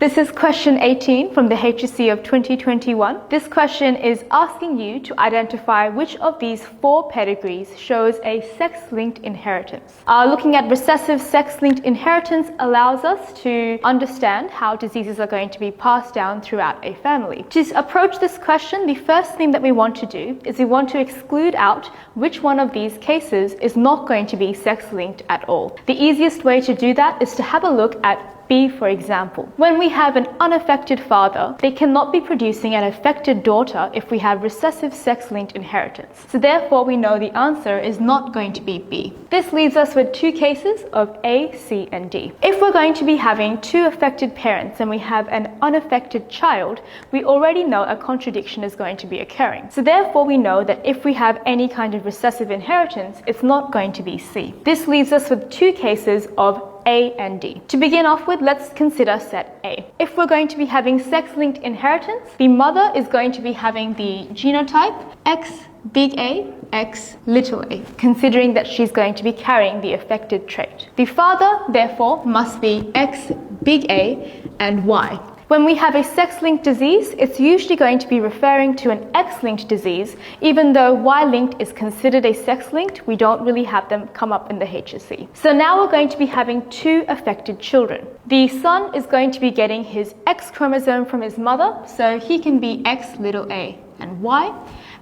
This is question 18 from the HSC of 2021. This question is asking you to identify which of these 4 pedigrees shows a sex-linked inheritance. Looking at recessive sex-linked inheritance allows us to understand how diseases are going to be passed down throughout a family. To approach this question, the first thing that we want to do is we want to exclude out which one of these cases is not going to be sex-linked at all. The easiest way to do that is to have a look at B, for example. When we have an unaffected father, they cannot be producing an affected daughter if we have recessive sex-linked inheritance. So therefore, we know the answer is not going to be B. This leaves us with 2 cases of A, C, and D. If we're going to be having 2 affected parents and we have an unaffected child, we already know a contradiction is going to be occurring. So therefore, we know that if we have any kind of recessive inheritance, it's not going to be C. This leaves us with 2 cases of A and D. To begin off with, let's consider set A. If we're going to be having sex-linked inheritance, the mother is going to be having the genotype X big A, X little a, considering that she's going to be carrying the affected trait. The father, therefore, must be X big A and Y. When we have a sex-linked disease, it's usually going to be referring to an X-linked disease. Even though Y-linked is considered a sex-linked, we don't really have them come up in the HSC. So now we're going to be having 2 affected children. The son is going to be getting his X chromosome from his mother, so he can be X little a and Y.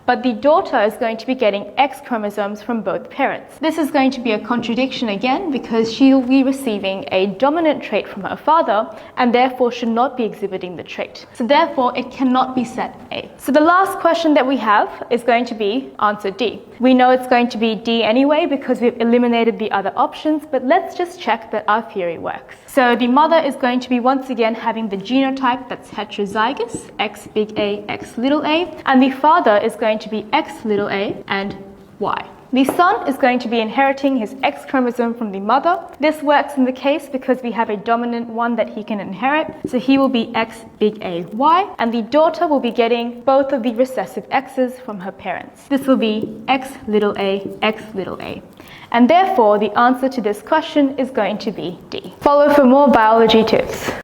But the daughter is going to be getting X chromosomes from both parents. This is going to be a contradiction again because she will be receiving a dominant trait from her father and therefore should not be exhibiting the trait. So therefore, it cannot be set A. So the last question that we have is going to be answer D. We know it's going to be D anyway because we've eliminated the other options, but let's just check that our theory works. So the mother is going to be once again having the genotype that's heterozygous, X big A, X little a, and the father is going to be X little a and Y. The son is going to be inheriting his X chromosome from the mother. This works in the case because we have a dominant one that he can inherit, so he will be X big A Y, and the daughter will be getting both of the recessive X's from her parents. This will be X little a, X little a. And therefore, the answer to this question is going to be D. Follow for more biology tips.